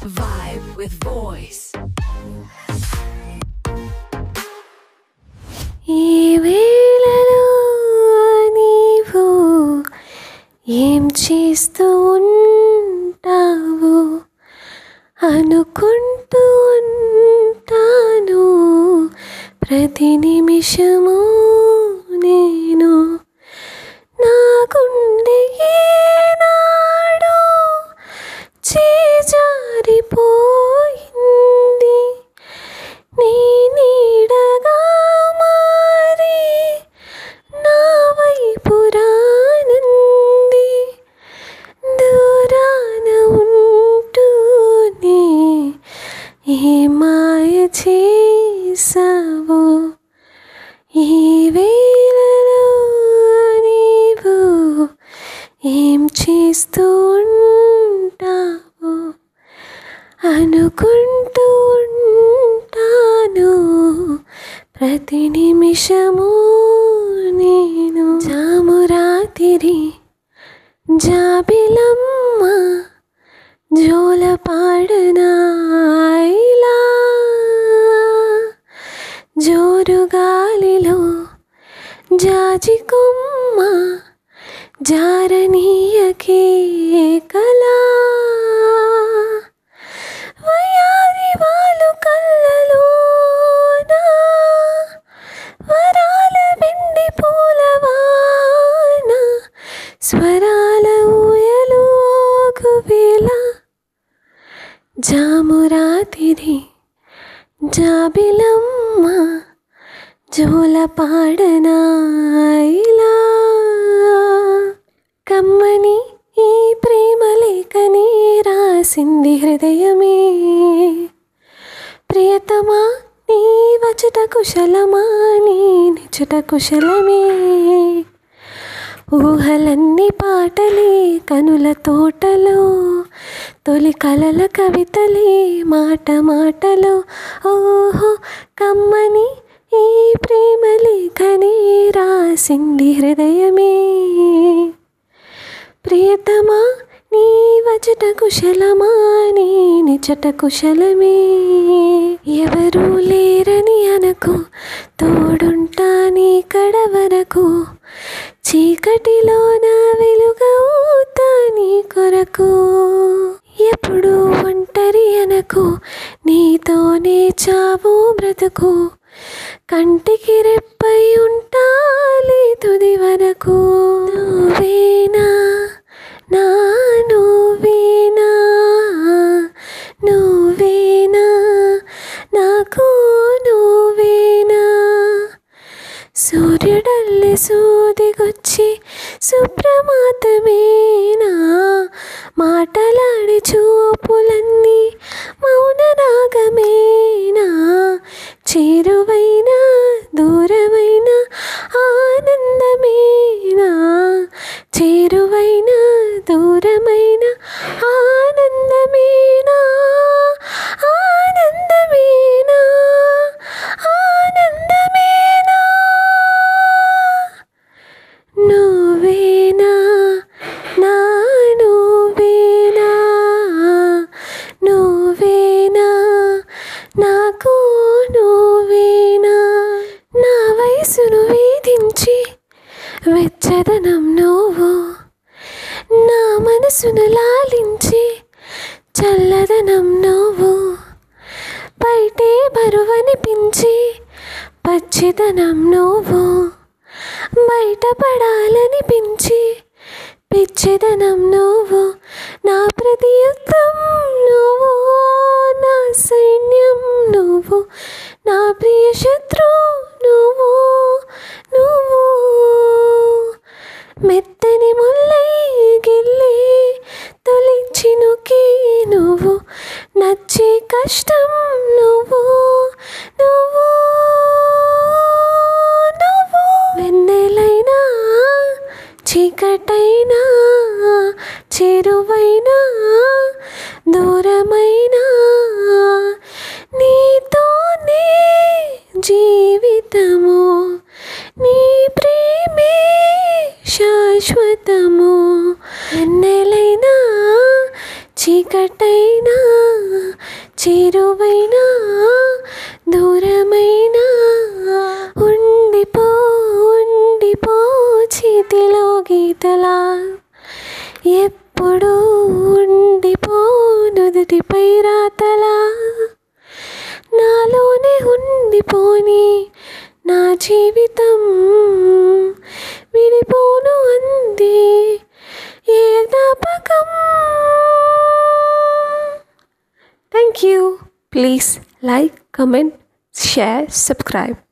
Vibe with voice. ఈ వేళలో నీవు ఏం చేస్తూ ఉంటావు అనుకుంటూ ఉంటాను ప్రతి నిమిషము నేను నా గుండె ఏనాడో చేజారిపోయింది నీ నీడగా మారి నా వైపు రానంది దూరాన ఉంటూనే ఏ మాయ చేసావో ఈ వేళలో నీవు ఏం చేస్తూ ఉంటావో అనుకుంటూ ఉంటాను ప్రతి నిమిషము నేను జామురాతిరి జాబిలమ్మ జోల పాడనా ఇలా జోరు గాలిలో జాజి కొమ్మ జారనీయకే కలా వయారి వాలు కళ్ళలోనా వరాల వెండి పూలవాన స్వరాల ఊయలోగువేళ జామురాతిరి జాబిలమ్మ జోల పాడనా ఇలా కమ్మని ఈ ప్రేమ లేఖని రాసింది హృదయమే ప్రియతమా నీ వచట కుశలమా నీ నిచుట కుశలమే ఊహలన్నీ పాటలే కనుల తోటలో తొలి కలల కవితలే మాట మాటలో ఓహో కమ్మని ఈ ప్రేమ లేఖని రాసింది హృదయమే ప్రియతమా నీ వచట కుశలమా నీ నిచట కుశలమే ఎవరూ లేరని అనకు తోడుంటా నీ కడ వరకు చీకటిలో నా వెలుగవుతా నీ కొరకు ఎప్పుడు ఒంటరి అనకు నీతోనే చావు బ్రతుకు కంటికి రెప్పై ఉంటాలి తుది వరకు నువ్వేనా నా నువ్వేనా నువ్వేనా నాకు నువ్వేనా సూర్యుడల్లె సూదిగొచ్చి సుప్రమాతమేనా మాటలాడి చూపులన్నీ మౌన రాగమేనా చేరువైనా దూరమైనా ఆనందమేనా చేరువైనా దూరమైనా ఆనందమేనా ఆనందమేనా ఆనందమేనా నువ్వేనా నా నువ్వేనా నువ్వేనా నాకు నువ్వేనా నా వయసును వేధించి వెచ్చదనం నువ్వు నా మనసును లాలించి చల్లదనం నువ్వు బయటే బరువనిపించి పచ్చిదనం నువ్వు బయటపడాలనిపించి పిచ్చిదనం నువ్వు నా ప్రతియుద్ధం నువ్వు నా సైన్యం నువ్వు నా ప్రియ శత్రు నువ్వు నువ్వు మెత్తని ముల్లై గిల్లే తొలి చినుకే నువ్వు నచ్చే కష్టం నువ్వు నువ్వు నువ్వు వెన్నెలైనా చీకటైనా చేరువైనా దూరమైనా నీతోనే జీవితము నీ ప్రేమే శాశ్వతము వెన్నెలైనా చీకటైనా చేరువైనా దూరమైనా ఉండిపో ఉండిపో చేతిలో గీతలా ఎప్పుడూ ఉండిపో నుదుటిపై రాతలా నాలోనే ఉండిపోని నా జీవితం విడిపోను అంది ఏ జ్ఞాపకం. Thank you. Please like, comment, share, subscribe.